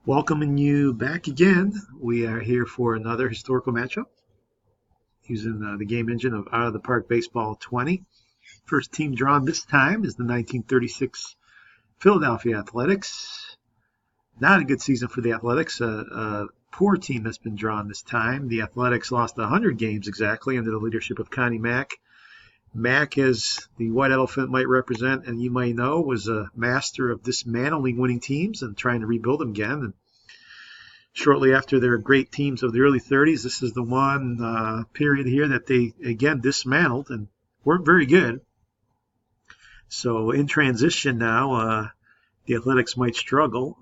Welcoming you back again. We are here for another historical matchup using the game engine of Out of the Park Baseball 20. First team drawn this time is the 1936 Philadelphia Athletics. Not a good season for the Athletics. A poor team that's been drawn this time. The Athletics lost 100 games exactly under the leadership of Connie Mack. Mack, as the white elephant might represent, and you might know, was a master of dismantling winning teams and trying to rebuild them again. And shortly after their great teams of the early 30s, this is the one period here that they, again, dismantled and weren't very good. So in transition now, the Athletics might struggle.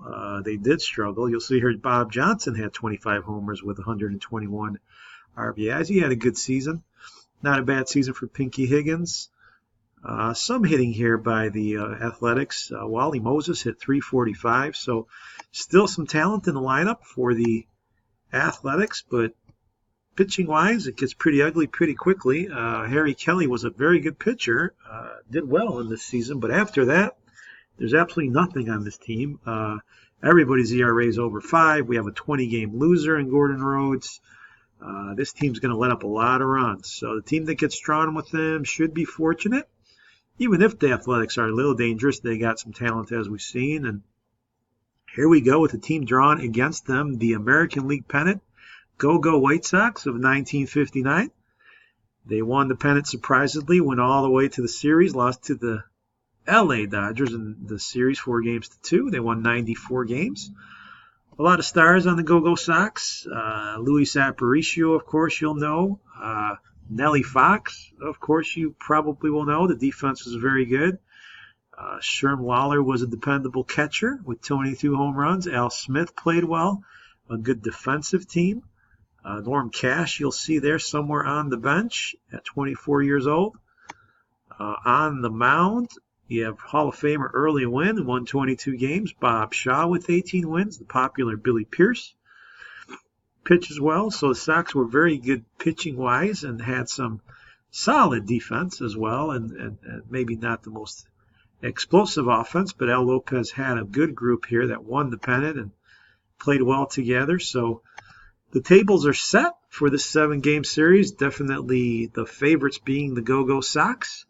They did struggle. You'll see here Bob Johnson had 25 homers with 121 RBIs. He had a good season. Not a bad season for Pinky Higgins. Some hitting here by the Athletics. Wally Moses hit 345, so still some talent in the lineup for the Athletics, but pitching-wise, it gets pretty ugly pretty quickly. Harry Kelly was a very good pitcher, did well in this season, but after that, there's absolutely nothing on this team. Everybody's ERA is over 5. We have a 20-game loser in Gordon Rhodes. This team's going to let up a lot of runs, so the team that gets drawn with them should be fortunate. Even if the Athletics are a little dangerous, they got some talent as we've seen. And here we go with the team drawn against them, the American League pennant, Go-Go White Sox of 1959. They won the pennant surprisingly, went all the way to the series, lost to the LA Dodgers in the series 4-2. They won 94 games. A lot of stars on the Go-Go Sox. Luis Aparicio, of course, you'll know. Nellie Fox, of course, you probably will know. The defense was very good. Sherm Lawler was a dependable catcher with 22 home runs. Al Smith played well. A good defensive team. Norm Cash, you'll see there somewhere on the bench at 24 years old. On the mound, you have Hall of Famer Early Wynn, won 22 games. Bob Shaw with 18 wins. The popular Billy Pierce pitches well, so the Sox were very good pitching-wise and had some solid defense as well, and maybe not the most explosive offense, but El Lopez had a good group here that won the pennant and played well together. So the tables are set for this 7-game series. Definitely the favorites being the Go-Go Sox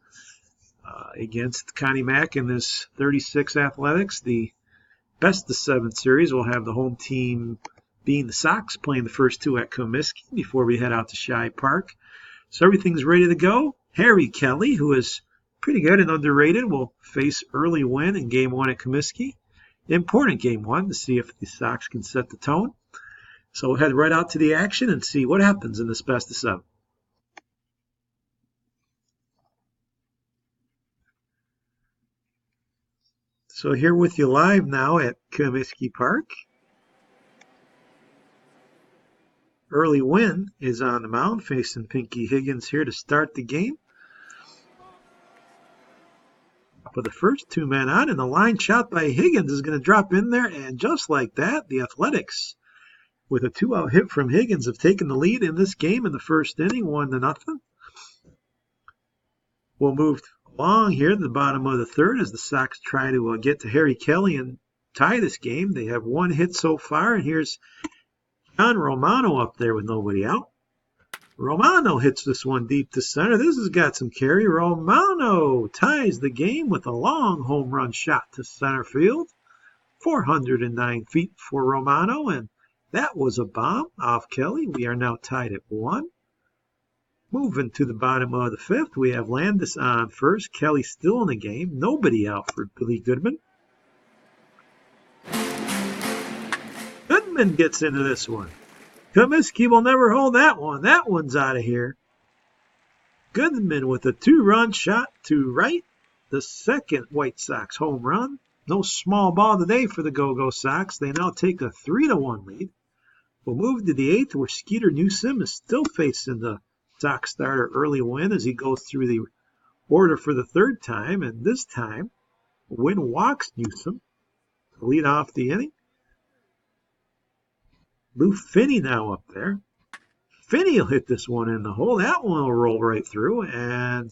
against Connie Mack and this 36 Athletics. The best of 7 series will have the home team being the Sox, playing the first 2 at Comiskey before we head out to Shibe Park. So everything's ready to go. Harry Kelly, who is pretty good and underrated, will face Early Wynn in Game 1 at Comiskey. Important Game 1 to see if the Sox can set the tone. So we'll head right out to the action and see what happens in this best of 7. So here with you live now at Comiskey Park. Early Wynn is on the mound facing Pinky Higgins here to start the game. For the first 2 men on, and the line shot by Higgins is going to drop in there, and just like that, the Athletics, with a 2-out hit from Higgins, have taken the lead in this game in the first inning, 1-0. We'll move along here to the bottom of the third as the Sox try to get to Harry Kelly and tie this game. They have 1 hit so far, and here's John Romano up there with nobody out. Romano hits this one deep to center. This has got some carry. Romano ties the game with a long home run shot to center field. 409 feet for Romano, and that was a bomb off Kelly. We are now tied at 1. Moving to the bottom of the 5th, we have Landis on first. Kelly still in the game. Nobody out for Billy Goodman. Goodman gets into this one. Comiskey will never hold that one. That one's out of here. Goodman with a 2-run shot to right. The second White Sox home run. No small ball today for the Go-Go Sox. They now take a 3-1 lead. We'll move to the 8th where Skeeter Newsom is still facing the Sox starter Early Wynn as he goes through the order for the 3rd time. And this time, Wynn walks Newsom to lead off the inning. Lou Finney now up there. Finney will hit this one in the hole. That one will roll right through, and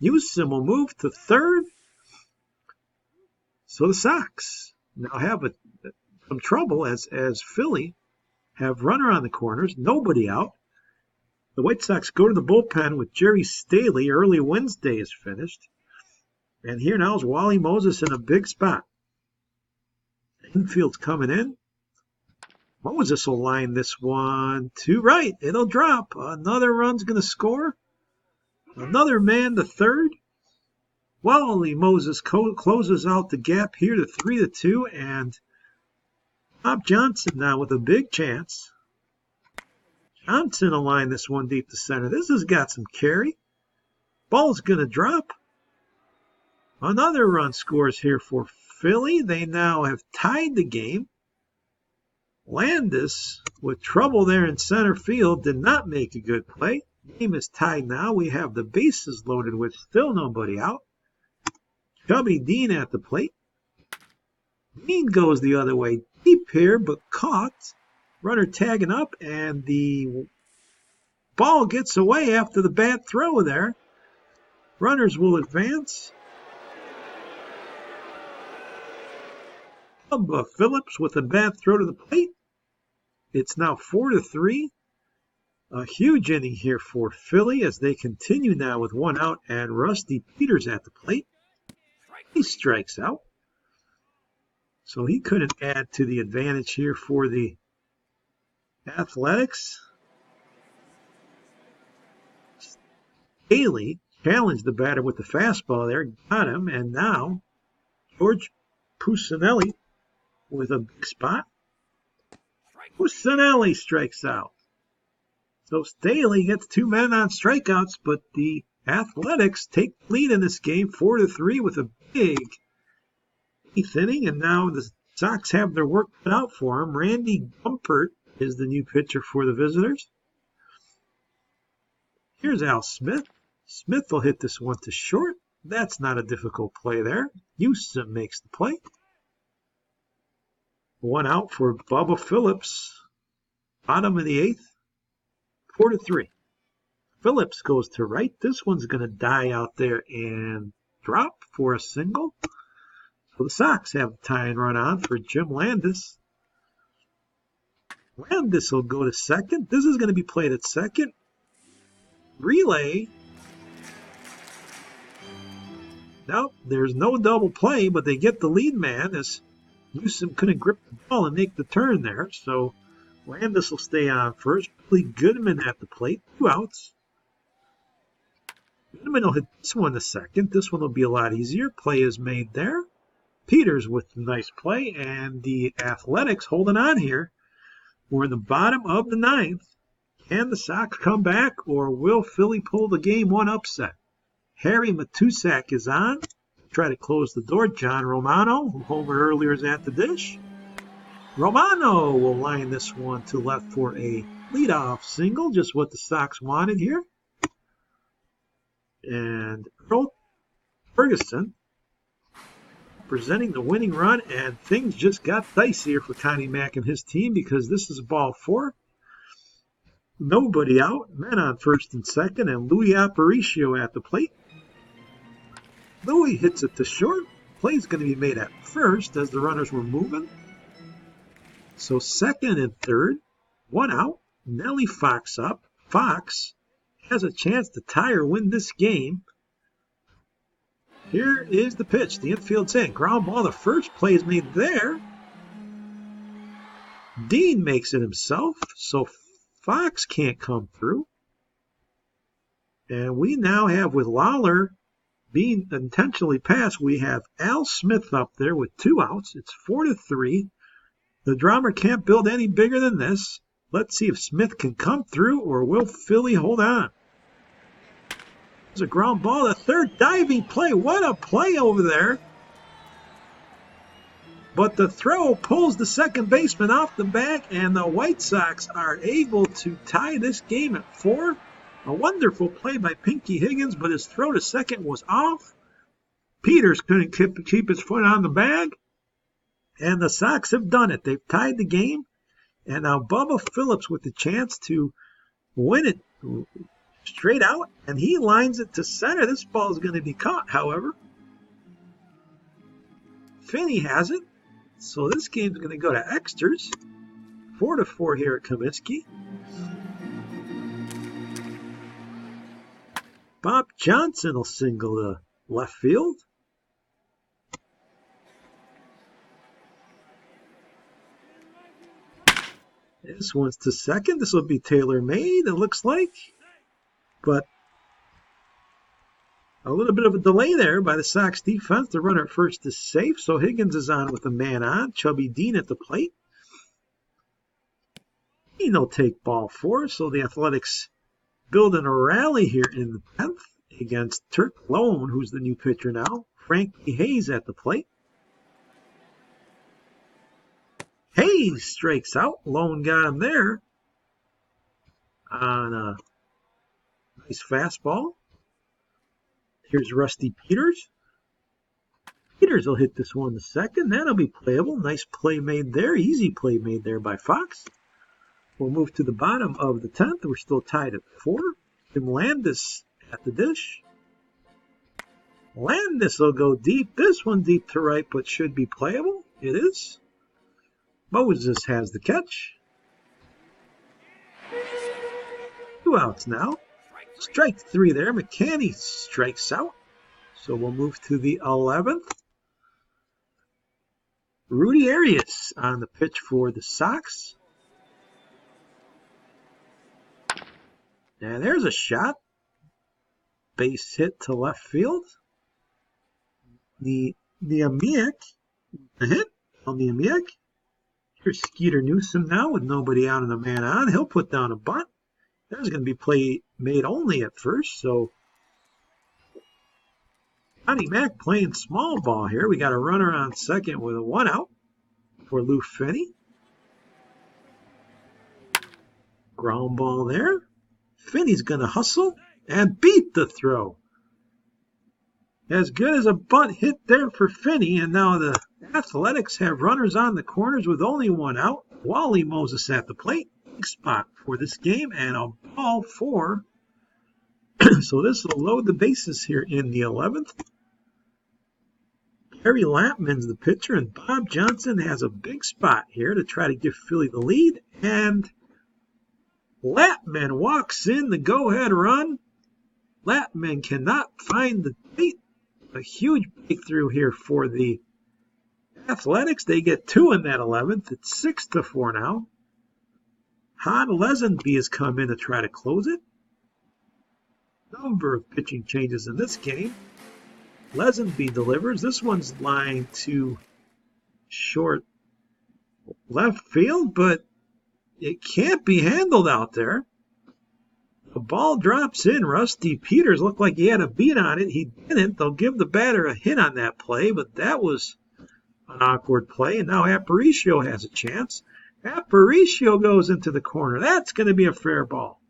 Newsom will move to 3rd. So the Sox now have a some trouble as Philly have runner on the corners, nobody out. The White Sox go to the bullpen with Jerry Staley. Early Wednesday is finished. And here now is Wally Moses in a big spot. Infield's coming in. Moses will line this one to right. It'll drop. Another run's going to score. Another man to third. Wally Moses closes out the gap here to 3-2. And Bob Johnson now with a big chance. Johnson will line this one deep to center. This has got some carry. Ball's going to drop. Another run scores here for Philly. They now have tied the game. Landis, with trouble there in center field, did not make a good play. Game is tied now. We have the bases loaded with still nobody out. Chubby Dean at the plate. Dean goes the other way deep here, but caught. Runner tagging up, and the ball gets away after the bad throw there. Runners will advance. Phillips with a bad throw to the plate. It's now 4-3. A huge inning here for Philly as they continue now with one out, and Rusty Peters at the plate. He strikes out. So he couldn't add to the advantage here for the Athletics. Staley challenged the batter with the fastball there, got him, and now George Pusinelli with a big spot. Pusinelli strikes out. So Staley gets two men on strikeouts, but the Athletics take the lead in this game 4-3 with a big eighth inning, and now the Sox have their work cut out for them. Randy Gumpert is the new pitcher for the visitors. Here's Al Smith. Smith will hit this one to short. That's not a difficult play there. Houston makes the play. One out for Bubba Phillips. Bottom of the eighth. 4-3. Phillips goes to right. This one's going to die out there and drop for a single. So the Sox have a tying run on for Jim Landis. Landis will go to second. This is going to be played at second. Relay. Now, there's no double play, but they get the lead man as Newsom couldn't grip the ball and make the turn there. So Landis will stay on first. Billy Goodman at the plate. 2 outs. Goodman will hit this one to second. This one will be a lot easier. Play is made there. Peters with a nice play, and the Athletics holding on here. We're in the bottom of the ninth. Can the Sox come back, or will Philly pull the game one upset? Harry Matusak is on. Try to close the door. John Romano, who homered earlier, is at the dish. Romano will line this one to left for a leadoff single, just what the Sox wanted here. And Earl Ferguson presenting the winning run, and things just got dicey here for Connie Mack and his team because this is ball 4. Nobody out, men on first and second, and Louis Aparicio at the plate. Louis hits it to short. Play's going to be made at first as the runners were moving. So second and third, one out. Nellie Fox up. Fox has a chance to tie or win this game. Here is the pitch. The infield's in. Ground ball. The first play is made there. Dean makes it himself, so Fox can't come through. And we now have, with Lawler being intentionally passed, we have Al Smith up there with 2 outs. It's 4-3. The drama can't build any bigger than this. Let's see if Smith can come through, or will Philly hold on? There's a ground ball. The third diving play. What a play over there. But the throw pulls the second baseman off the back, and the White Sox are able to tie this game at 4. A wonderful play by Pinky Higgins, but his throw to second was off. Peters couldn't keep his foot on the bag. And the Sox have done it. They've tied the game. And now Bubba Phillips with the chance to win it straight out. And he lines it to center. This ball is going to be caught, however. Finney has it. So this game's going to go to extras. 4-4 here at Comiskey. Bob Johnson will single to left field. This one's to second. This will be tailor-made, it looks like. But a little bit of a delay there by the Sox defense. The runner at first is safe, so Higgins is on with a man on. Chubby Dean at the plate. He'll take ball 4, so the Athletics building a rally here in the 10th against Turk Lone, who's the new pitcher now. Frankie Hayes at the plate. Hayes strikes out. Lone got him there on a nice fastball. Here's Rusty Peters. Peters will hit this one to second. That'll be playable. Nice play made there. Easy play made there by Fox. We'll move to the bottom of the 10th. We're still tied at 4. Jim Landis at the dish. Landis will go deep. This one deep to right, but should be playable. It is. Moses has the catch. 2 outs now. Strike 3 there. McCanny strikes out. So we'll move to the 11th. Rudy Arias on the pitch for the Sox. And there's a shot. Base hit to left field. Niemiec. A hit on Niemiec. Here's Skeeter Newsom now with nobody out and a man on. He'll put down a bunt. There's going to be play made only at first, so Johnny Mack playing small ball here. We got a runner on second with a 1 out for Lou Finney. Ground ball there. Finney's going to hustle and beat the throw. As good as a bunt hit there for Finney, and now the Athletics have runners on the corners with only 1 out. Wally Moses at the plate. Big spot for this game, and a ball 4. So this will load the bases here in the 11th. Harry Lampman's the pitcher, and Bob Johnson has a big spot here to try to give Philly the lead. And Lampman walks in the go-ahead run. Lampman cannot find the plate. A huge breakthrough here for the Athletics. They get 2 in that 11th. It's 6-4 now. Han Lesenby has come in to try to close it. Number of pitching changes in this game. Lesenby delivers. This one's lined to short left field, but it can't be handled out there. The ball drops in. Rusty Peters looked like he had a beat on it. He didn't. They'll give the batter a hit on that play, but that was an awkward play. And now Aparicio has a chance. Aparicio goes into the corner. That's going to be a fair ball.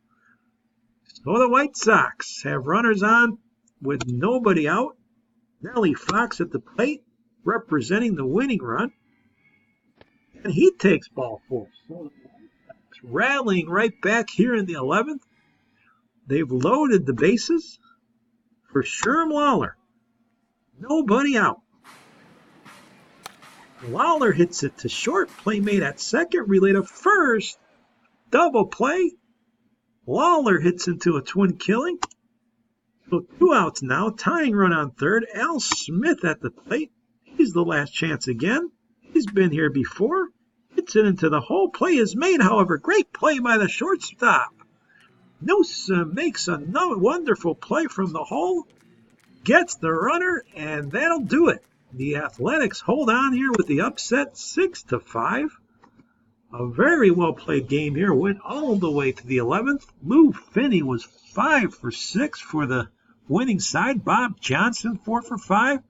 So the White Sox have runners on with nobody out. Nellie Fox at the plate, representing the winning run. And he takes ball 4. So it's rallying right back here in the 11th. They've loaded the bases for Sherm Lawler. Nobody out. Lawler hits it to short. Play made at second. Relay to first. Double play. Lawler hits into a twin killing. So 2 outs now. Tying run on third. Al Smith at the plate. He's the last chance again. He's been here before. Hits it into the hole. Play is made, however. Great play by the shortstop. Newsom makes another wonderful play from the hole. Gets the runner, and that'll do it. The Athletics hold on here with the upset 6-5. A very well played game here. Went all the way to the 11th. Lou Finney was 5 for 6 for the winning side. Bob Johnson 4 for 5.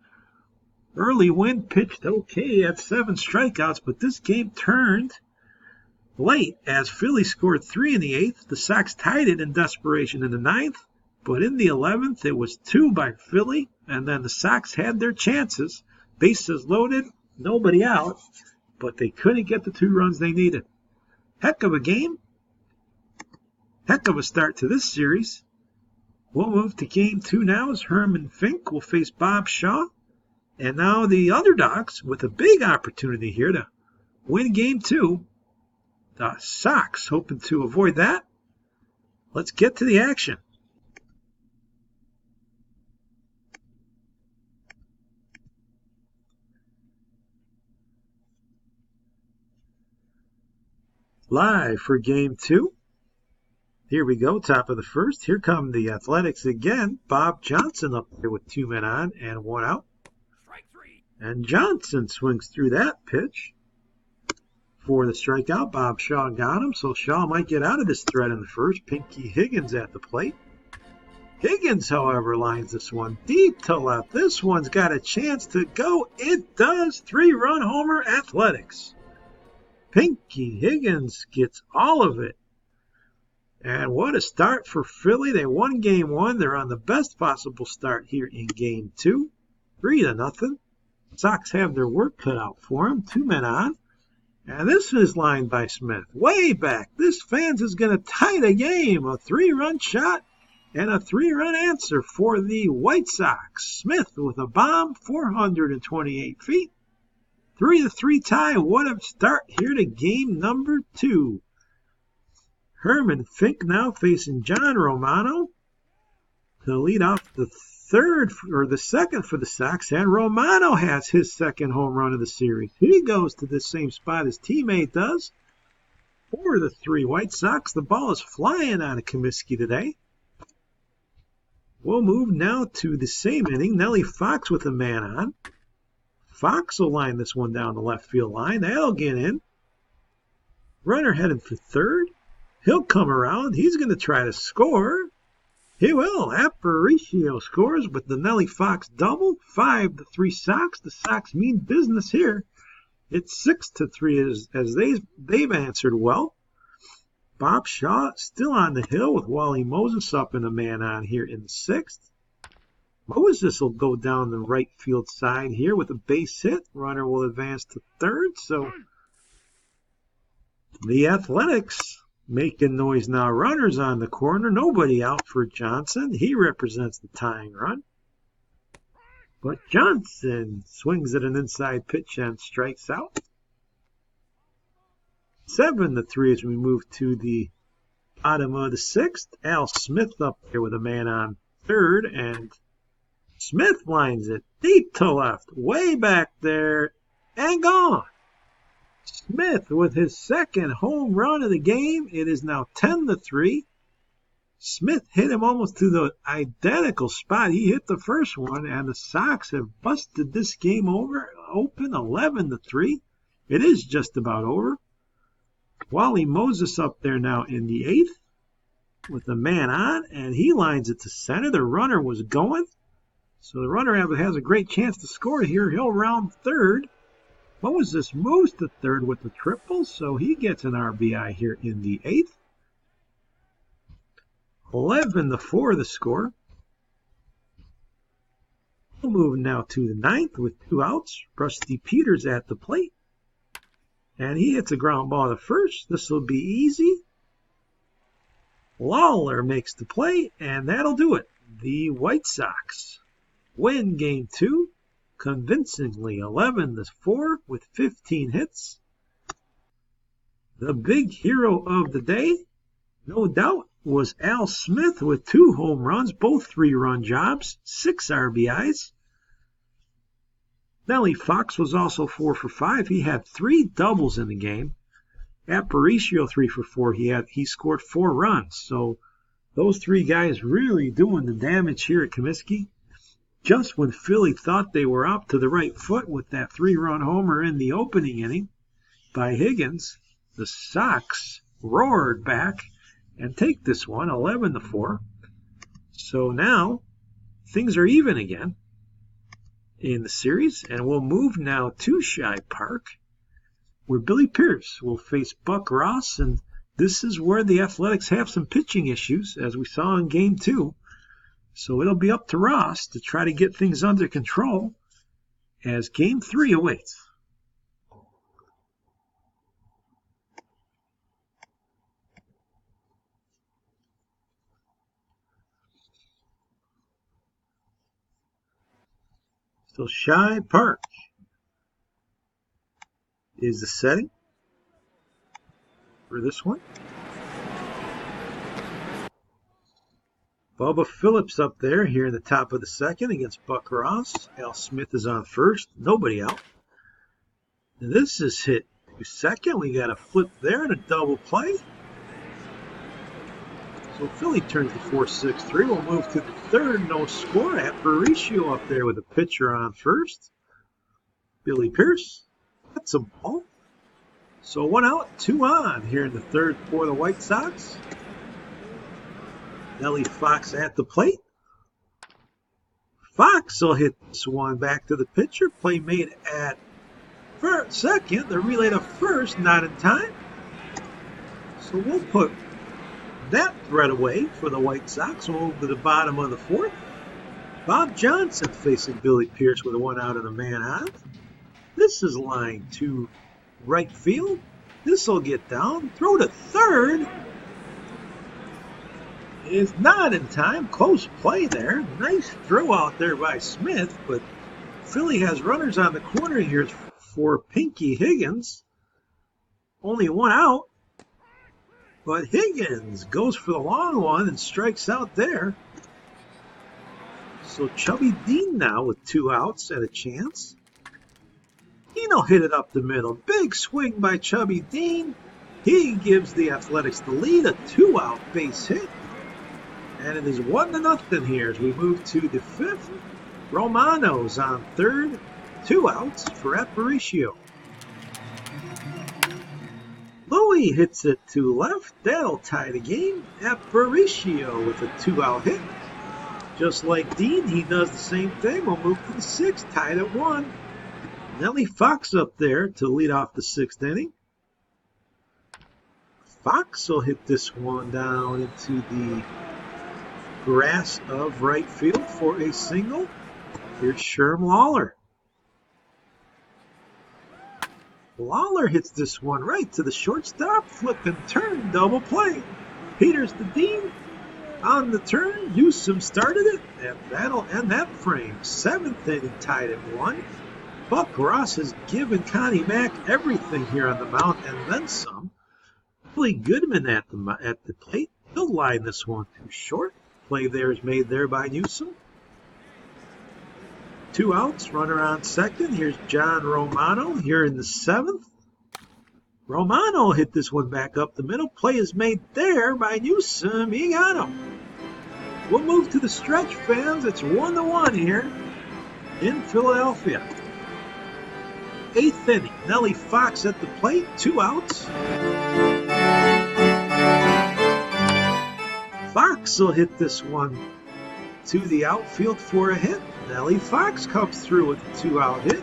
Early win pitched okay at 7 strikeouts, but this game turned late as Philly scored 3 in the 8th. The Sox tied it in desperation in the 9th, but in the 11th it was 2 by Philly, and then the Sox had their chances. Bases loaded, nobody out, but they couldn't get the 2 runs they needed. Heck of a game. Heck of a start to this series. We'll move to game 2 now as Herman Fink will face Bob Shaw. And now the underdogs with a big opportunity here to win game 2. The Sox hoping to avoid that. Let's get to the action. Live for game 2. Here we go, top of the first. Here come the Athletics again. Bob Johnson up there with 2 men on and 1 out. And Johnson swings through that pitch for the strikeout. Bob Shaw got him, so Shaw might get out of this threat in the first. Pinky Higgins at the plate. Higgins, however, lines this one deep to left. This one's got a chance to go. It does. 3-run homer, Athletics. Pinky Higgins gets all of it. And what a start for Philly. They won game 1. They're on the best possible start here in game 2. 3-0. Sox have their work cut out for them. 2 men on. And this is lined by Smith. Way back. This fans is going to tie the game. A 3-run shot and a 3-run answer for the White Sox. Smith with a bomb, 428 feet. 3-3 tie. What a start here to game number 2. Herman Fink now facing John Romano to lead off the second for the Sox, and Romano has his second home run of the series. He goes to the same spot his teammate does. 4-3 White Sox. The ball is flying out of Comiskey today. We'll move now to the same inning. Nellie Fox with a man on. Fox will line this one down the left field line. That'll get in. Runner headed for third. He'll come around. He's going to try to score. He will. Aparicio scores with the Nellie Fox double. 5-3 Sox. The Sox mean business here. It's 6-3 as they've answered well. Bob Shaw still on the hill with Wally Moses up and a man on here in the 6th. Moses will go down the right field side here with a base hit. Runner will advance to third. So the Athletics making noise now. Runners on the corner. Nobody out for Johnson. He represents the tying run. But Johnson swings at an inside pitch and strikes out. 7-3 as we move to the bottom of the 6th. Al Smith up there with a man on third. And Smith lines it deep to left. Way back there. And gone. Smith with his second home run of the game. It is now 10-3. Smith hit him almost to the identical spot he hit the first one, and the Sox have busted this game open 11-3. It is just about over. Wally Moses up there now in the 8th with a man on, and he lines it to center. The runner was going, so the runner has a great chance to score here. He'll round third. Moses moves to third with the triple, so he gets an RBI here in the 8th. 11-4 the score. We'll move now to the 9th with 2 outs. Rusty Peters at the plate. And he hits a ground ball to first. This will be easy. Lawler makes the play, and that'll do it. The White Sox win game 2 convincingly 11-4 with 15 hits. The big hero of the day, no doubt, was Al Smith with 2 home runs, both 3-run jobs, 6 RBIs. Nellie Fox was also 4 for 5. He had 3 doubles in the game. Aparicio 3 for 4. He scored 4 runs. So those 3 guys really doing the damage here at Comiskey. Just when Philly thought they were up to the right foot with that 3-run homer in the opening inning by Higgins, the Sox roared back and take this one 11-4. So now things are even again in the series, and we'll move now to Shibe Park, where Billy Pierce will face Buck Ross, and this is where the Athletics have some pitching issues, as we saw in game 2. So it'll be up to Ross to try to get things under control as game 3 awaits. So Shy Park is the setting for this one. Bubba Phillips up there here in the top of the second against Buck Ross. Al Smith is on first. Nobody out. And this is hit to second. We got a flip there and a double play. So Philly turns to 4-6-3. We'll move to the third. No score. Aparicio up there with a pitcher on first. Billy Pierce. That's a ball. So 1 out, 2 on here in the third for the White Sox. Nellie Fox at the plate. Fox will hit this one back to the pitcher. Play made at second. The relay to first, not in time. So we'll put that threat away for the White Sox. We'll move to the bottom of the fourth. Bob Johnson facing Billy Pierce with a 1 out and a man on. This is line to right field. This will get down. Throw to third. Is not in time. Close play there. Nice throw out there by Smith, but Philly has runners on the corner here for Pinky Higgins. Only 1 out, but Higgins goes for the long one and strikes out there. So Chubby Dean now with 2 outs and a chance. Dino hit it up the middle. Big swing by Chubby Dean. He gives the Athletics the lead, a 2-out base hit. And it is 1-0 here as we move to the fifth. Romano's on third. 2 outs for Aparicio. Louie hits it to left. That'll tie the game. Aparicio with a 2-out hit. Just like Dean, he does the same thing. We'll move to the sixth, tied at 1. Nellie Fox up there to lead off the sixth inning. Fox will hit this one down into the grass of right field for a single. Here's Sherm Lawler. Lawler hits this one right to the shortstop. Flip and turn, double play. Peters to Dean. On the turn, Newsom started it, and that'll end that frame. 7th inning tied at 1. Buck Ross has given Connie Mack everything here on the mound, and then some. Billy Goodman at the plate. He'll line this one too short. Play there is made there by Newsom. 2 outs, runner on second. Here's John Romano here in the 7th. Romano hit this one back up the middle. Play is made there by Newsom. He got him. We'll move to the stretch, fans. It's 1-1 here in Philadelphia. 8th inning. Nellie Fox at the plate. 2 outs. Fox will hit this one to the outfield for a hit. Nellie Fox comes through with a 2-out hit.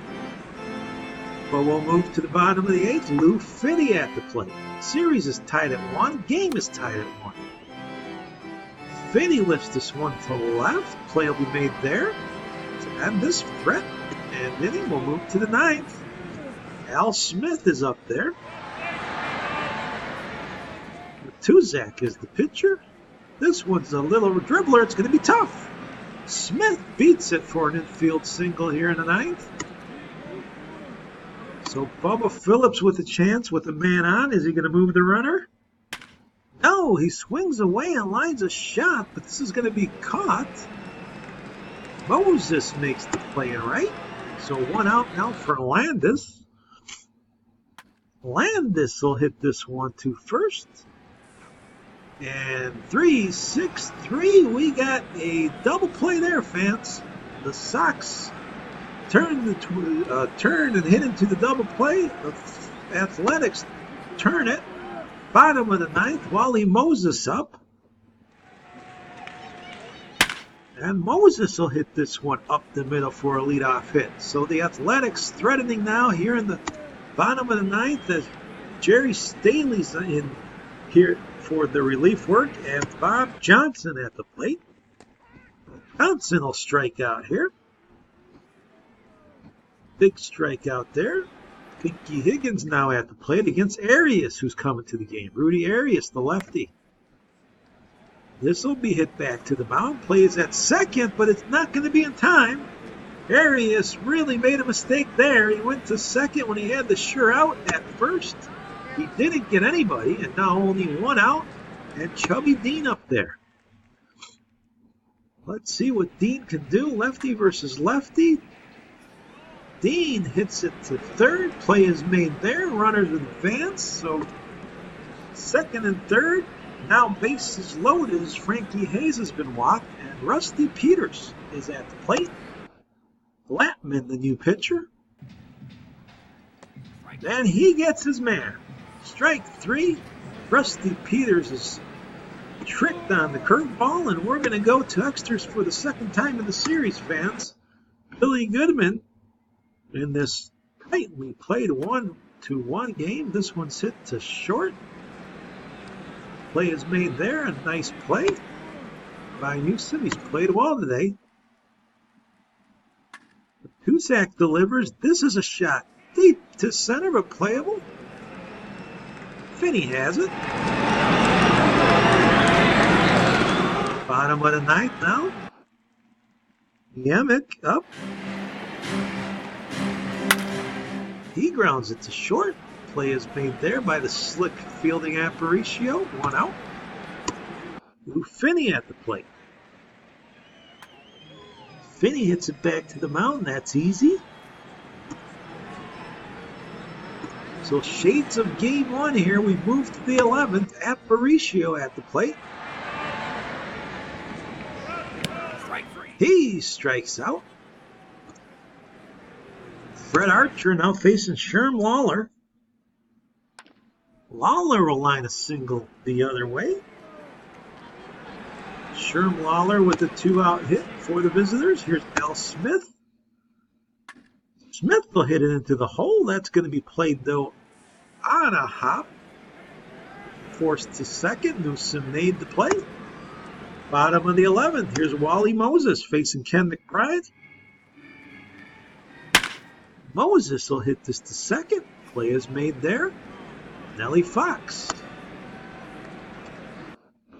But we'll move to the bottom of the 8th. Lou Finney at the plate. Series is tied at 1. Game is tied at 1. Finney lifts this one to the left. Play will be made there to end this threat. And inning will move to the 9th. Al Smith is up there. Tuzak is the pitcher. This one's a little dribbler. It's going to be tough. Smith beats it for an infield single here in the 9th. So Bubba Phillips with a chance with a man on. Is he going to move the runner? No, he swings away and lines a shot, but this is going to be caught. Moses makes the play right. So 1 out now for Landis. Landis will hit this one to first. And 3-6-3, we got a double play there, fans. The Sox turn and hit into the double play. The Athletics turn it. Bottom of the 9th, Wally Moses up. And Moses will hit this one up the middle for a leadoff hit. So the Athletics threatening now here in the bottom of the 9th as Jerry Staley's in here for the relief work, and Bob Johnson at the plate. Johnson will strike out here. Big strikeout there. Pinky Higgins now at the plate against Arias, who's coming to the game. Rudy Arias, the lefty. This will be hit back to the mound. Play is at second, but it's not going to be in time. Arias really made a mistake there. He went to second when he had the sure out at first. He didn't get anybody, and now only one out, and Chubby Dean up there. Let's see what Dean can do. Lefty versus lefty. Dean hits it to third. Play is made there. Runners advance. So second and third. Now bases loaded as Frankie Hayes has been walked, and Rusty Peters is at the plate. Blattman, the new pitcher. And he gets his man. Strike three. Rusty Peters is tricked on the curveball, and we're going to go to extras for the second time in the series, fans. Billy Goodman in this tightly played 1-1 game. This one's hit to short. Play is made there. A nice play by Newsom. He's played well today. Cusack delivers. This is a shot deep to center, but playable. Finney has it. Bottom of the ninth now. Yemick up. He grounds it to short. Play is made there by the slick fielding Aparicio. One out. Lou Finney at the plate. Finney hits it back to the mound. That's easy. So shades of game one here. We move to the 11th. Aparicio at the plate. He strikes out. Fred Archer now facing Sherm Lawler. Lawler will line a single the other way. Sherm Lawler with a 2-out hit for the visitors. Here's Al Smith. Smith will hit it into the hole. That's going to be played, though, on a hop. Forced to second. Newsom made the play. Bottom of the 11th. Here's Wally Moses facing Ken McBride. Moses will hit this to second. Play is made there. Nellie Fox.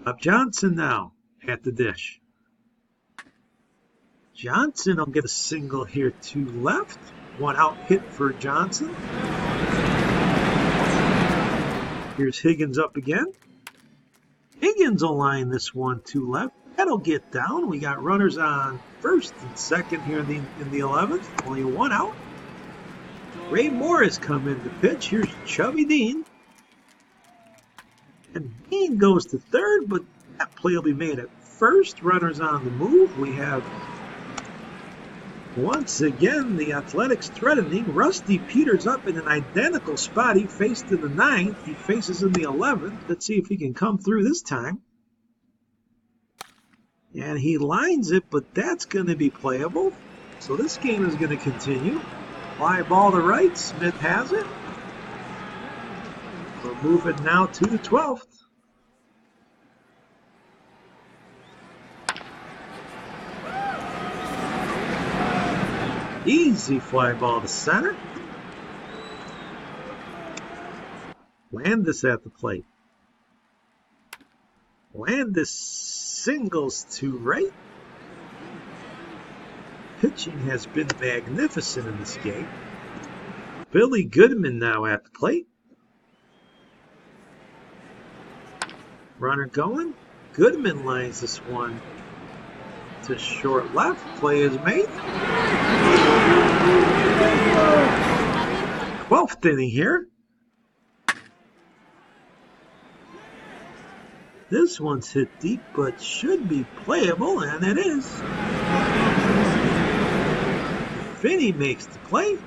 Bob Johnson now at the dish. Johnson will get a single here to left. One out hit for Johnson. Here's Higgins up again. Higgins will line this one to left. That'll get down. We got runners on first and second here in the 11th. Only one out. Ray Morris come in to pitch. Here's Chubby Dean. And Dean goes to third, but that play will be made at first. Runners on the move. We have, once again, the Athletics threatening. Rusty Peters up in an identical spot he faced in the 9th. He faces in the 11th. Let's see if he can come through this time. And he lines it, but that's going to be playable. So this game is going to continue. Fly ball to right. Smith has it. We're moving now to the 12th. Easy fly ball to center. Landis at the plate. Landis singles to right. Pitching has been magnificent in this game. Billy Goodman now at the plate. Runner going. Goodman lines this one to short left. Play is made. 12th inning here. This one's hit deep, but should be playable, and it is. Finney makes the play.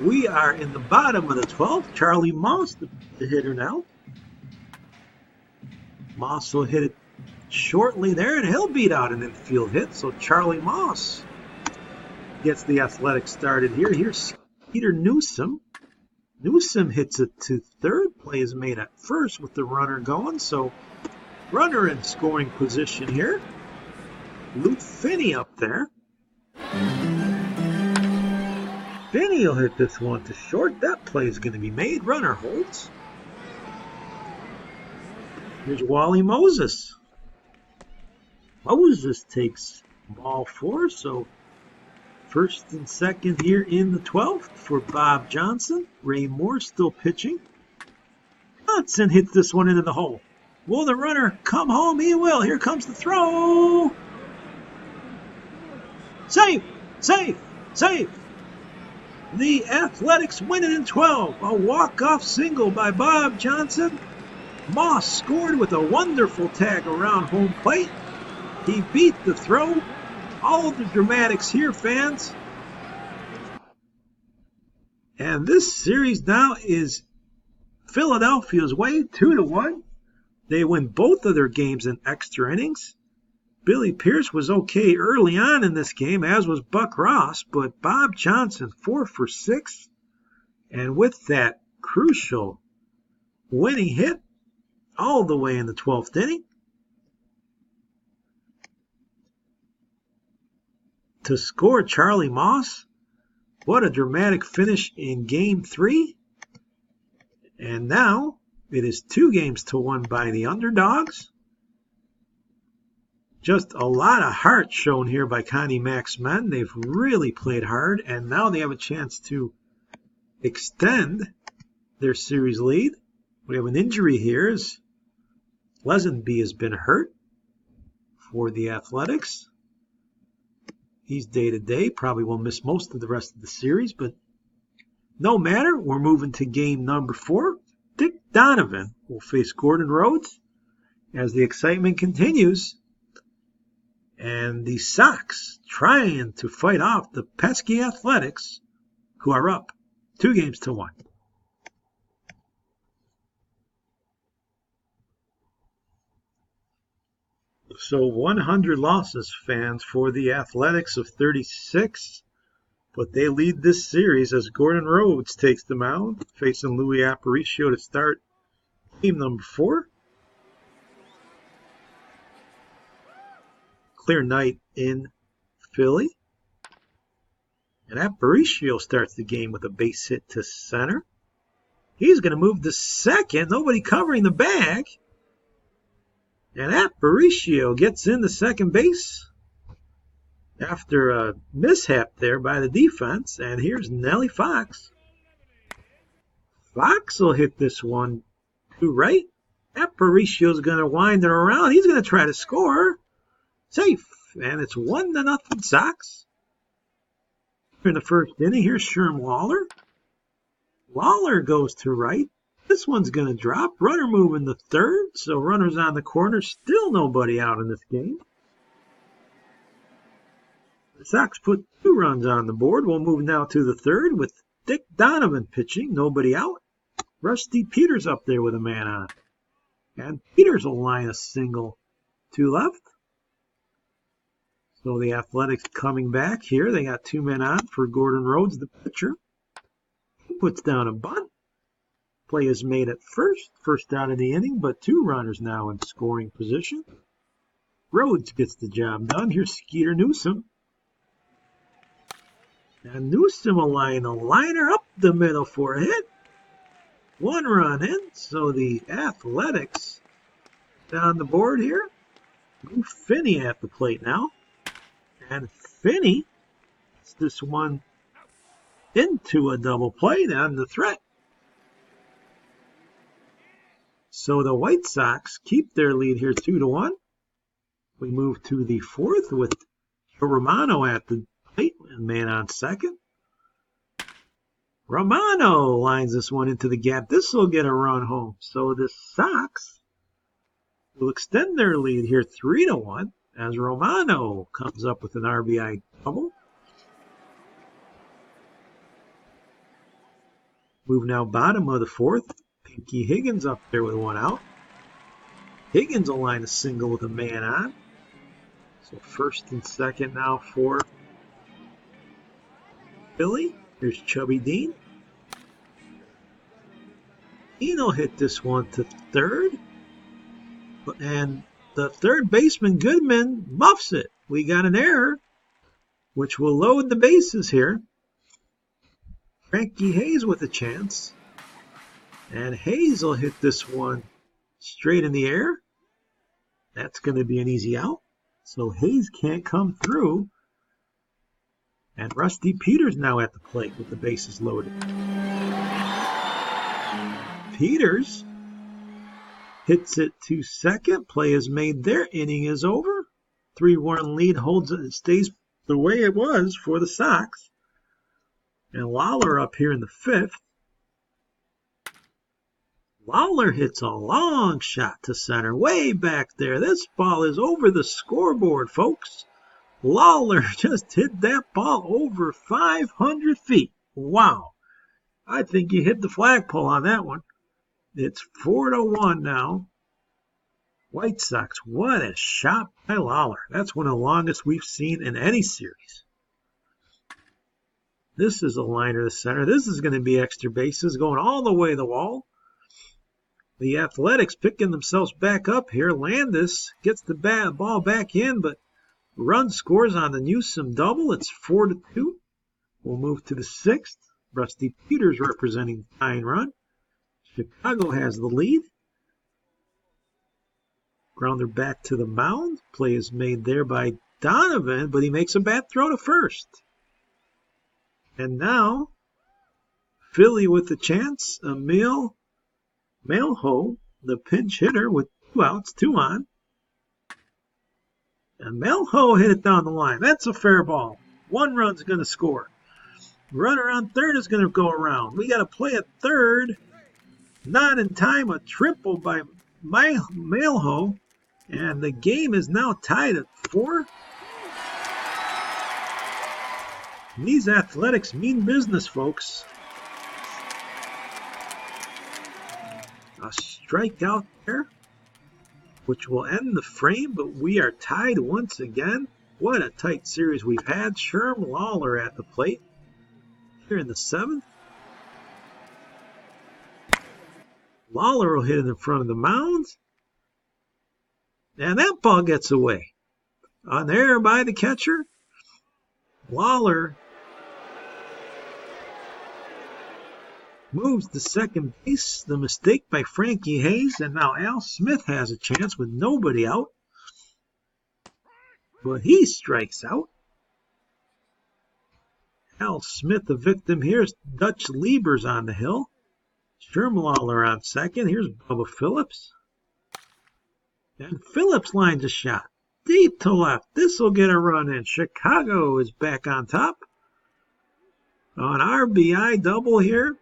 We are in the bottom of the 12th. Charlie Moss, the hitter now. Moss will hit it shortly there, and he'll beat out an infield hit. So Charlie Moss gets the Athletics started here. Here's Peter Newsom. Newsom hits it to third. Play is made at first with the runner going. So runner in scoring position here. Lou Finney up there. Finney will hit this one to short. That play is going to be made. Runner holds. Here's Wally Moses. Moses takes ball 4, so First and second here in the 12th for Bob Johnson. Ray Moore still pitching. Johnson hits this one into the hole. Will the runner come home? He will. Here comes the throw. Safe, safe, safe. The Athletics win it in 12. A walk-off single by Bob Johnson. Moss scored with a wonderful tag around home plate. He beat the throw. All of the dramatics here, fans. And this series now is Philadelphia's way, 2-1. They win both of their games in extra innings. Billy Pierce was okay early on in this game, as was Buck Ross, but Bob Johnson 4 for 6. And with that crucial winning hit all the way in the 12th inning, to score Charlie Moss. What a dramatic finish in Game 3. And now it is 2-1 by the underdogs. Just a lot of heart shown here by Connie Mack's men. They've really played hard, and now they have a chance to extend their series lead. We have an injury here as Lesenby has been hurt for the Athletics. He's day-to-day, probably will miss most of the rest of the series, but no matter. We're moving to game number 4. Dick Donovan will face Gordon Rhodes as the excitement continues. And the Sox trying to fight off the pesky Athletics, who are up 2-1. So 100 losses, fans, for the Athletics of 36. But they lead this series as Gordon Rhodes takes the mound, facing Louis Aparicio to start game number 4. Clear night in Philly. And Aparicio starts the game with a base hit to center. He's going to move to second. Nobody covering the bag. And Aparicio gets into second base after a mishap there by the defense. And here's Nellie Fox. Fox will hit this one to right. Aparicio's going to wind it around. He's going to try to score. Safe. And it's 1-0 Sox. In the first inning, here's Sherm Lawler. Lawler goes to right. This one's going to drop. Runner moving to third. So runners on the corner. Still nobody out in this game. The Sox put 2 runs on the board. We'll move now to the third with Dick Donovan pitching. Nobody out. Rusty Peters up there with a man on. And Peters will line a single to left. So the Athletics coming back here. They got 2 men on for Gordon Rhodes, the pitcher. He puts down a bunt. Play is made at first. First out of the inning, but 2 runners now in scoring position. Rhodes gets the job done. Here's Skeeter Newsom. And Newsom will line a liner up the middle for a hit. 1 run in. So the Athletics down the board here. Lou Finney at the plate now. And Finney gets this one into a double play down the threat. So the White Sox keep their lead here 2-1. We move to the 4th with Joe Romano at the plate and man on second. Romano lines this one into the gap. This will get a run home. So the Sox will extend their lead here 3-1 as Romano comes up with an RBI double. Move now bottom of the 4th. Pinky Higgins up there with 1 out. Higgins will line a single with a man on. So first and second now for Philly. Here's Chubby Dean. Dean will hit this one to third. And the third baseman, Goodman, muffs it. We got an error, which will load the bases here. Frankie Hayes with a chance. And Hayes will hit this one straight in the air. That's going to be an easy out. So Hayes can't come through. And Rusty Peters now at the plate with the bases loaded. Peters hits it to second. Play is made there. Inning is over. 3-1 lead stays the way it was for the Sox. And Lawler up here in the fifth. Lawler hits a long shot to center, way back there. This ball is over the scoreboard, folks. Lawler just hit that ball over 500 feet. Wow. I think you hit the flagpole on that one. It's 4-1 now. White Sox, what a shot by Lawler. That's one of the longest we've seen in any series. This is a liner to center. This is going to be extra bases going all the way to the wall. The Athletics picking themselves back up here. Landis gets the ball back in, but run scores on the Newsom double. It's 4-2. We'll move to the sixth. Rusty Peters representing the tying run. Chicago has the lead. Grounder back to the mound. Play is made there by Donovan, but he makes a bad throw to first. And now, Philly with the chance. Emil Melho, the pinch hitter with 2 outs, 2 on. And Melho hit it down the line. That's a fair ball. 1 run's going to score. Runner on third is going to go around. We got to play at third. Not in time. A triple by Melho. And the game is now tied at 4. These Athletics mean business, folks. A strikeout there, which will end the frame, but we are tied once again. What a tight series we've had. Sherm Lawler at the plate here in the 7th. Lawler will hit it in front of the mound. And that ball gets away. On there by the catcher. Lawler moves to second base. The mistake by Frankie Hayes. And now Al Smith has a chance with nobody out. But he strikes out. Al Smith, the victim here, is Dutch Lieber's on the hill. Sherm-Lawler on second. Here's Bubba Phillips. And Phillips lines a shot. Deep to left. This will get a run in. Chicago is back on top. An RBI double here.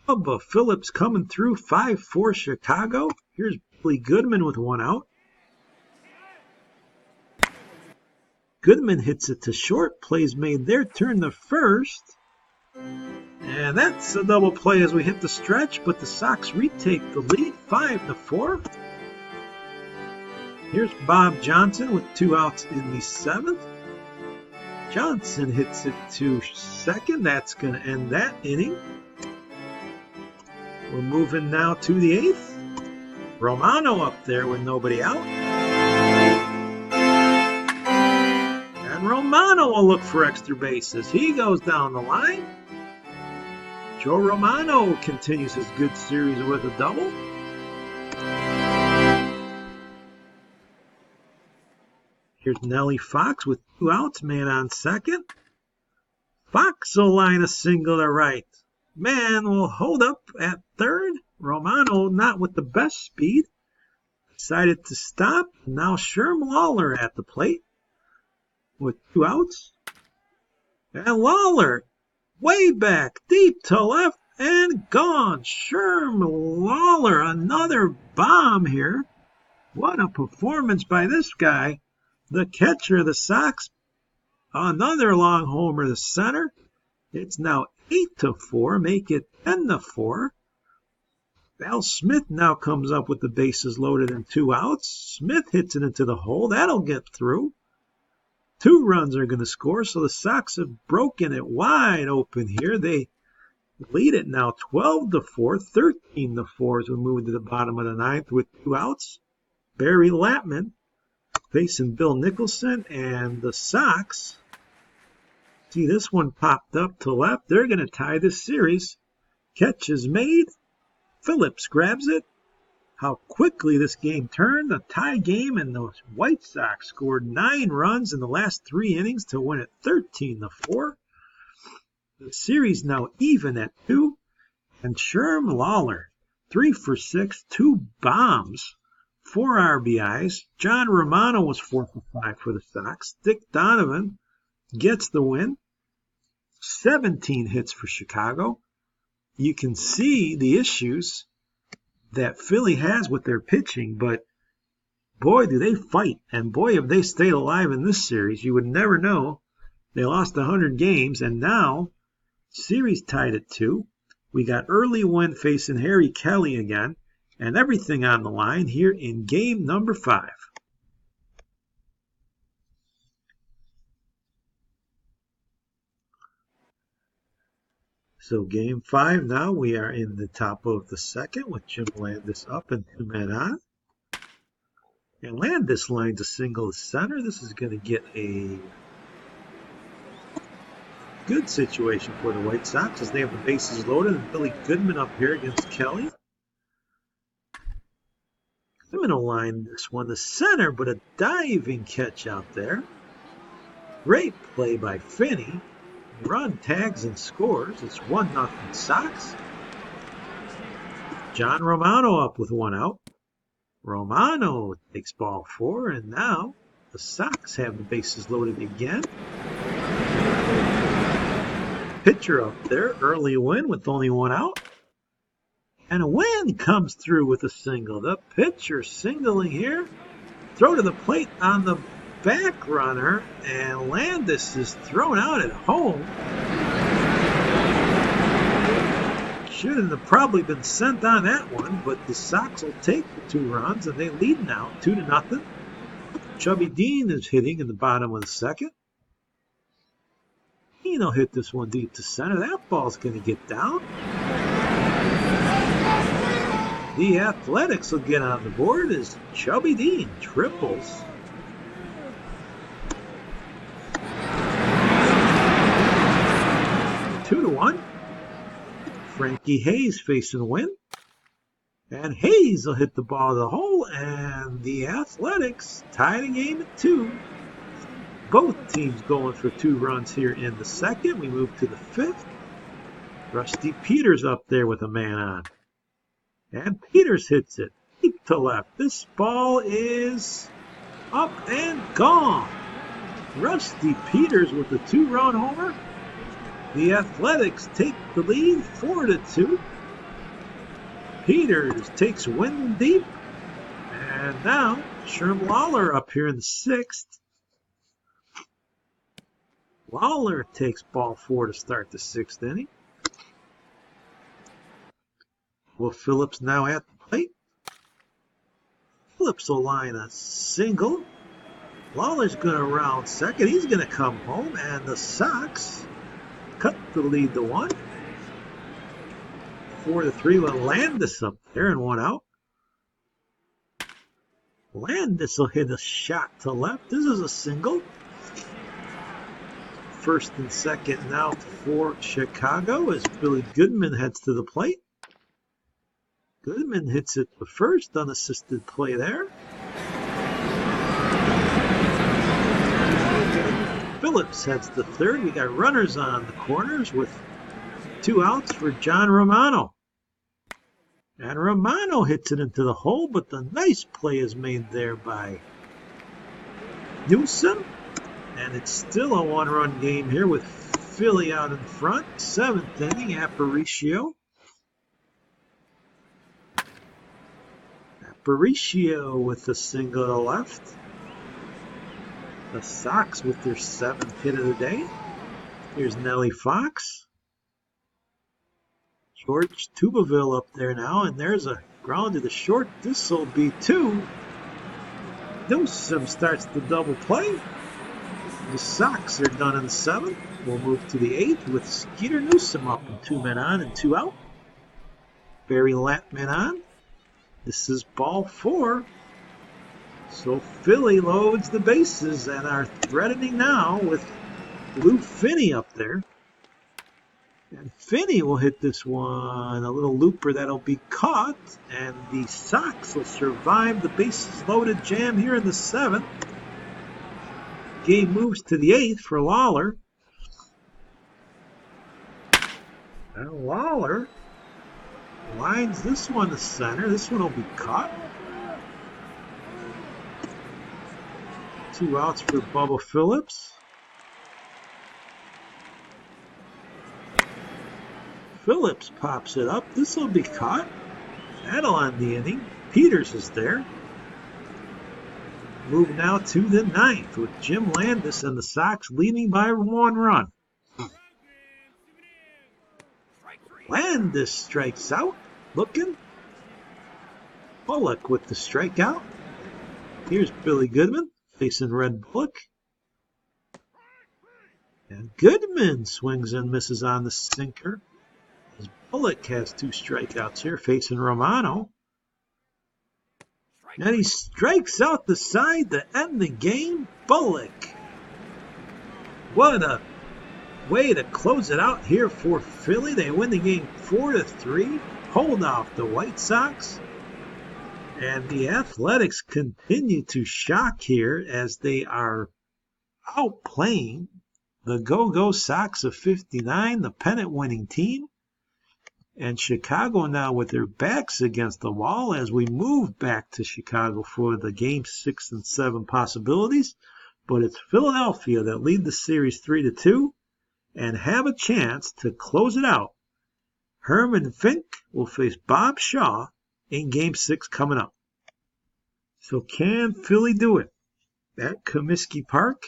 Bubba Phillips coming through. 5-4 Chicago. Here's Billy Goodman with 1 out. Goodman hits it to short. Plays made there. Turn to first. And that's a double play as we hit the stretch, but the Sox retake the lead, 5-4. Here's Bob Johnson with 2 outs in the 7th. Johnson hits it to second. That's going to end that inning. We're moving now to the 8th. Romano up there with nobody out. And Romano will look for extra bases. He goes down the line. Joe Romano continues his good series with a double. Here's Nellie Fox with 2 outs, man on second. Fox will line a single to right. Man will hold up at third. Romano not with the best speed. Decided to stop. Now Sherm Lawler at the plate with 2 outs. And Lawler way back, deep to left, and gone. Sherm Lawler, another bomb here. What a performance by this guy. The catcher of the Sox, another long homer to center. It's now 8-4, make it 10-4. Al Smith now comes up with the bases loaded and 2 outs. Smith hits it into the hole. That'll get through. 2 runs are going to score, so the Sox have broken it wide open here. They lead it now 12-4, 13-4 as we move to the bottom of the 9th with 2 outs. Barry Lapman facing Bill Nicholson, and the Sox, see this one popped up to left. They're going to tie this series. Catch is made. Phillips grabs it. how quickly this game turned. A tie game, and the White Sox scored 9 runs in the last 3 innings to win it 13-4. The series now even at 2. And Sherm Lawler, 3 for 6, 2 bombs, 4 RBIs. John Romano was 4 for 5 for the Sox. Dick Donovan gets the win. 17 hits for Chicago. You can see the issues that Philly has with their pitching, but boy, do they fight. And boy, if they stayed alive in this series, you would never know. They lost 100 games, and now series tied at 2. We got Early Win facing Harry Kelly again, and everything on the line here in game number 5. So game 5 now, we are in the top of the second with Jim Landis up and 2 men on. And Landis lines a single to center. This is going to get a good situation for the White Sox as they have the bases loaded, and Billy Goodman up here against Kelly. Goodman will line this one to center, but a diving catch out there. Great play by Finney. Run tags and scores. It's 1-0 Sox. John Romano up with 1 out. Romano takes ball 4, and now the Sox have the bases loaded again. Pitcher up there, Early Win with only 1 out. And a Win comes through with a single. The pitcher singling here. Throw to the plate on the back runner, and Landis is thrown out at home. Shouldn't have probably been sent on that one, but the Sox will take the 2 runs, and they lead now 2-0. Chubby Dean is hitting in the bottom of the second. He'll hit this one deep to center. That ball's going to get down. The Athletics will get on the board as Chubby Dean triples. 2-1. Frankie Hayes facing a win. And Hayes will hit the ball to the hole, and the Athletics tie the game at 2. Both teams going for 2 runs here in the second. We move to the 5th. Rusty Peters up there with a man on. And Peters hits it deep to left. This ball is up and gone. Rusty Peters with a 2-run homer. The Athletics take the lead 4-2. Peters takes Win deep. And now Sherm Lawler up here in the 6th. Lawler takes ball 4 to start the 6th inning. Will Phillips now at the plate. Phillips will line a single. Lawler's going to round second. He's going to come home, and the Sox cut the lead to 1. 4-3 with Landis up there and 1 out. Landis will hit a shot to left. This is a single. First and second now for Chicago as Billy Goodman heads to the plate. Goodman hits it to first, unassisted play there. Phillips heads to third. We got runners on the corners with 2 outs for John Romano. And Romano hits it into the hole, but the nice play is made there by Newsom. And it's still a 1-run game here with Philly out in front. 7th inning, Aparicio. Aparicio with the single to left. The Sox with their 7th hit of the day. Here's Nellie Fox. George Tubaville up there now, and there's a ground to the short. This will be 2. Newsom starts the double play. The Sox are done in the 7th. We'll move to the 8th with Skeeter Newsom up and 2 men on and 2 out. Barry Latman on. This is ball 4. So Philly loads the bases and are threatening now with Lou Finney up there. And Finney will hit this one. A little looper that'll be caught. And the Sox will survive the bases loaded jam here in the 7th. Game moves to the 8th for Lawler. And Lawler lines this one to center. This one will be caught. 2 outs for Bubba Phillips. Phillips pops it up. This will be caught. That'll end the inning. Peters is there. Move now to the 9th with Jim Landis and the Sox leading by 1 run. Landis strikes out. Looking. Bullock with the strikeout. Here's Billy Goodman facing Red Bullock. And Goodman swings and misses on the sinker. As Bullock has 2 strikeouts here facing Romano. And he strikes out the side to end the game. Bullock. What a way to close it out here for Philly. They win the game 4-3. Hold off the White Sox. And the Athletics continue to shock here as they are outplaying the Go-Go Sox of 59, the pennant-winning team. And Chicago now with their backs against the wall as we move back to Chicago for the game 6 and 7 possibilities. But it's Philadelphia that lead the series 3-2 and have a chance to close it out. Herman Fink will face Bob Shaw in game 6 coming up. So can Philly do it at Comiskey Park?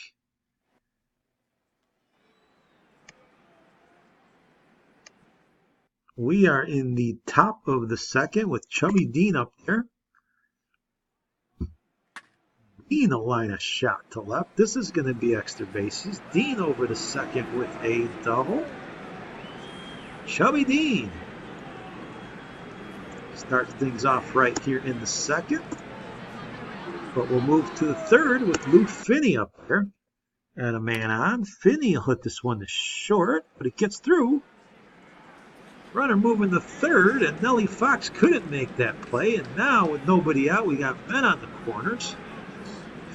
We are in the top of the 2nd with Chubby Dean up there. Dean will line a shot to left. This is going to be extra bases. Dean over to 2nd with a double. Chubby Dean starts things off right here in the 2nd. But we'll move to the 3rd with Lou Finney up there. And a man on. Finney will hit this one to short, but it gets through. Runner moving to 3rd, and Nellie Fox couldn't make that play. And now, with nobody out, we got men on the corners.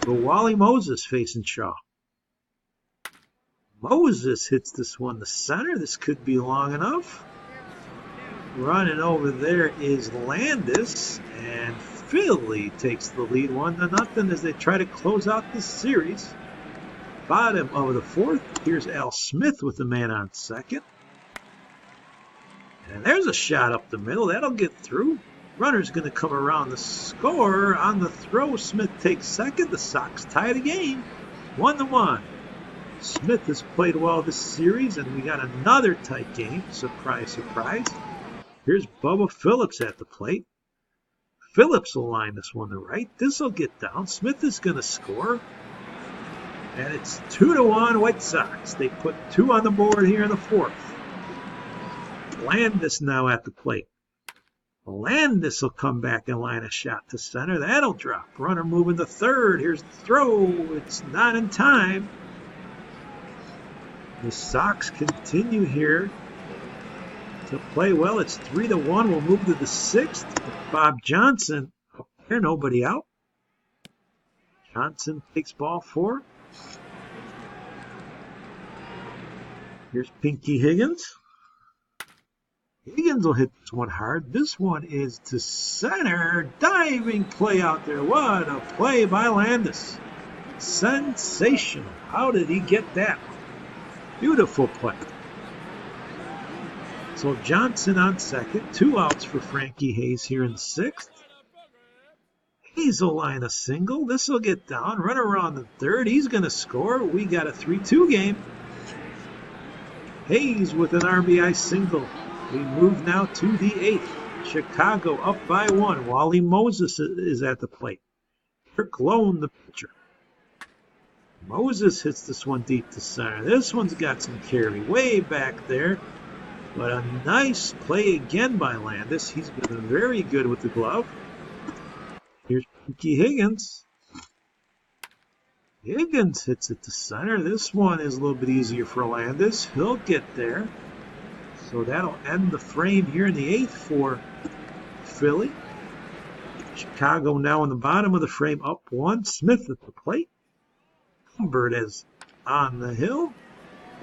So Wally Moses facing Shaw. Moses hits this one to center. This could be long enough. Running over there is Landis, and Philly takes the lead 1-0 as they try to close out this series. Bottom of the 4th, here's Al Smith with the man on 2nd. And there's a shot up the middle. That'll get through. Runner's going to come around the score. On the throw, Smith takes 2nd. The Sox tie the game 1-1. Smith has played well this series, and we got another tight game. Surprise, surprise. Here's Bubba Phillips at the plate. Phillips will line this one to right. This will get down. Smith is going to score. And it's 2-1 White Sox. They put 2 on the board here in the 4th. Landis now at the plate. Landis will come back and line a shot to center. That'll drop. Runner moving to 3rd. Here's the throw. It's not in time. The Sox continue here to play well. It's 3-1. We'll move to the 6th. Bob Johnson up there. Nobody out. Johnson takes ball 4. Here's Pinky Higgins. Higgins will hit this one hard. This one is to center. Diving play out there. What a play by Landis. Sensational. How did he get that? Beautiful play. So Johnson on 2nd. 2 outs for Frankie Hayes here in the 6th. Hayes will line a single. This will get down. Run around the 3rd. He's going to score. We got a 3-2 game. Hayes with an RBI single. We move now to the 8th. Chicago up by 1. Wally Moses is at the plate. Kirk Lone, the pitcher. Moses hits this one deep to center. This one's got some carry way back there. But a nice play again by Landis. He's been very good with the glove. Here's Pinky Higgins. Higgins hits it to center. This one is a little bit easier for Landis. He'll get there. So that'll end the frame here in the 8th for Philly. Chicago now in the bottom of the frame, up 1. Smith at the plate. Humbert is on the hill.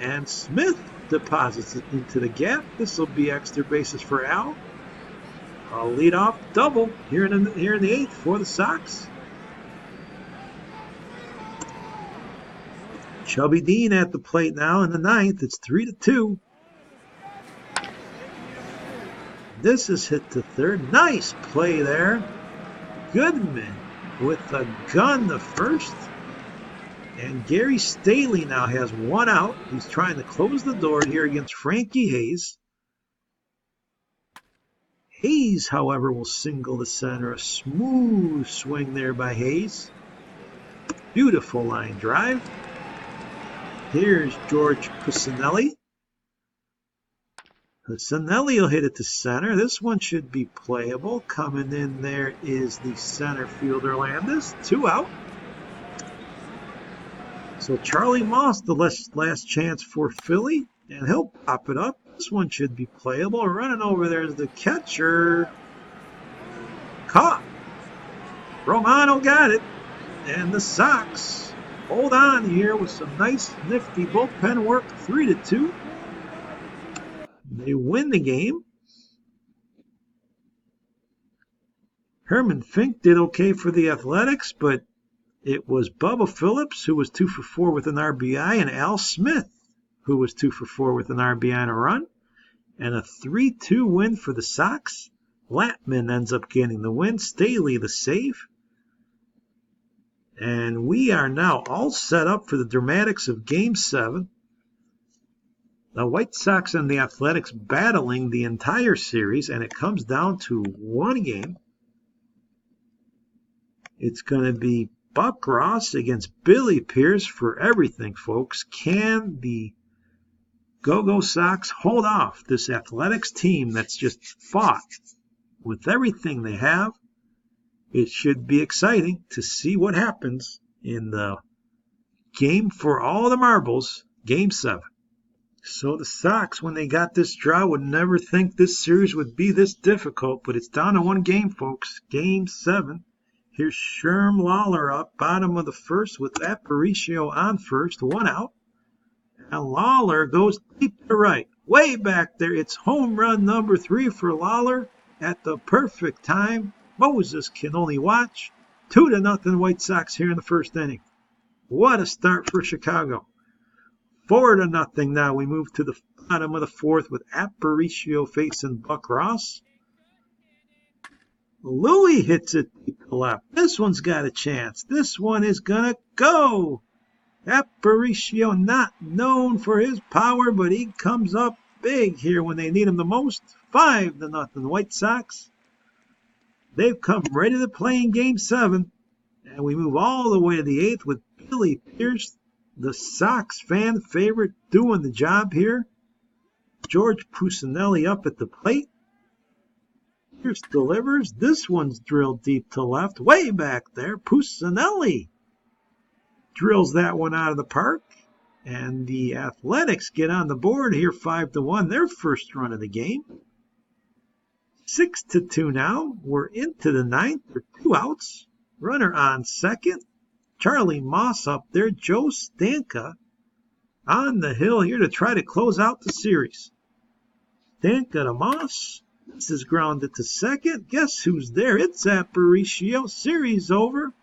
And Smith deposits it into the gap. This will be extra bases for Al. A leadoff double here in the 8th for the Sox. Chubby Dean at the plate now in the 9th. It's 3-2. This is hit to third. Nice play there. Goodman with a gun the first. And Gary Staley now has 1 out. He's trying to close the door here against Frankie Hayes. Hayes, however, will single to center. A smooth swing there by Hayes. Beautiful line drive. Here's George Pusinelli. Pusinelli will hit it to center. This one should be playable. Coming in there is the center fielder Landis. 2 out. So Charlie Moss, the last chance for Philly, and he'll pop it up. This one should be playable. Running over there is the catcher. Caught. Romano got it. And the Sox hold on here with some nice, nifty bullpen work. 3-2. They win the game. Herman Fink did okay for the Athletics, but it was Bubba Phillips, who was 2 for 4 with an RBI, and Al Smith, who was 2 for 4 with an RBI and a run. And a 3-2 win for the Sox. Latman ends up getting the win. Staley the save. And we are now all set up for the dramatics of Game 7. The White Sox and the Athletics battling the entire series, and it comes down to 1 game. It's going to be Buck Ross against Billy Pierce for everything, folks. Can the Go-Go Sox hold off this Athletics team that's just fought with everything they have? It should be exciting to see what happens in the game for all the marbles, Game 7. So the Sox, when they got this draw, would never think this series would be this difficult, but it's down to 1 game, folks. Game 7. Here's Sherm Lawler up, bottom of the 1st with Aparicio on first, 1 out. And Lawler goes deep to right, way back there. It's home run number 3 for Lawler at the perfect time. Moses can only watch. 2-0 White Sox here in the 1st inning. What a start for Chicago. 4-0 now. We move to the bottom of the 4th with Aparicio facing Buck Ross. Louis hits it deep to left. This one's got a chance. This one is going to go. Aparicio, not known for his power, but he comes up big here when they need him the most. 5-0 White Sox. They've come ready to play in Game 7. And we move all the way to the 8th with Billy Pierce, the Sox fan favorite, doing the job here. George Pusinelli up at the plate. Pierce delivers. This one's drilled deep to left, way back there. Pusinelli drills that one out of the park. And the Athletics get on the board here 5-1, their first run of the game. 6-2 now. We're into the 9th. There are 2 outs. Runner on second. Charlie Moss up there. Joe Stanka on the hill here to try to close out the series. Stanka to Moss. This is grounded to second. Guess who's there? It's Aparicio. Series over.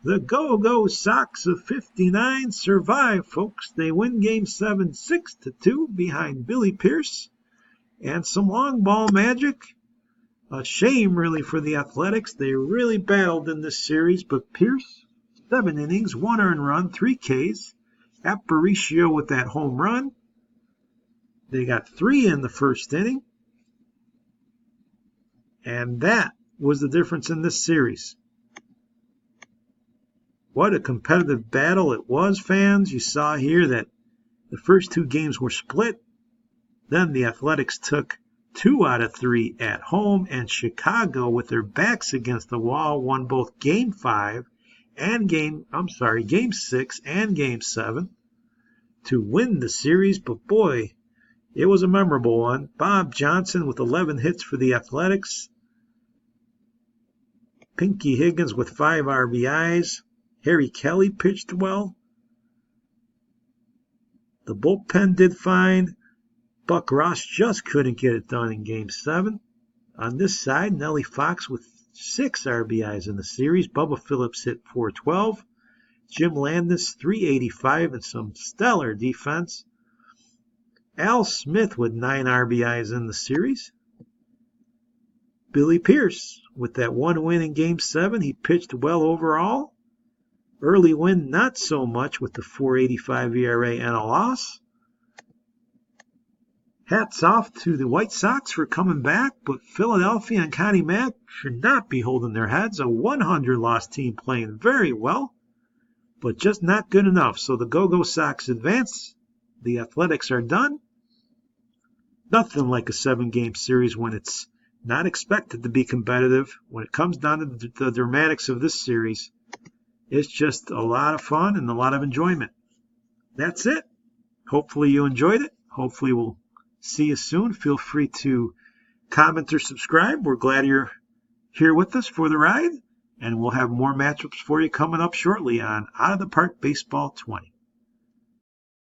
The Go-Go Sox of 59 survive, folks. They win Game 7 6-2 behind Billy Pierce. And some long ball magic. A shame, really, for the Athletics. They really battled in this series, but Pierce, 7 innings, 1 earned run, 3 Ks. Aparicio with that home run. They got 3 in the 1st inning. And that was the difference in this series. What a competitive battle it was, fans. You saw here that the first 2 games were split. Then the Athletics took 2 out of 3 at home, and Chicago, with their backs against the wall, won both Game 5 and Game 6 and Game 7 to win the series. But boy, It was a memorable one. Bob Johnson with 11 hits for the Athletics. Pinky Higgins with 5 RBIs. Harry Kelly pitched well. The bullpen did fine. Buck Ross just couldn't get it done in Game 7. On this side, Nellie Fox with 6 RBIs in the series. Bubba Phillips hit .412. Jim Landis, .385 and some stellar defense. Al Smith with 9 RBIs in the series. Billy Pierce with that one win in Game 7. He pitched well overall. Early win, not so much with the .485 ERA and a loss. Hats off to the White Sox for coming back, but Philadelphia and Connie Mack should not be holding their heads. A 100-loss team playing very well, but just not good enough. So the Go-Go Sox advance. The Athletics are done. Nothing like a 7-game series when it's not expected to be competitive. When it comes down to the dramatics of this series, it's just a lot of fun and a lot of enjoyment. That's it. Hopefully you enjoyed it. Hopefully we'll see you soon. Feel free to comment or subscribe. We're glad you're here with us for the ride, and we'll have more matchups for you coming up shortly on Out of the Park Baseball 20.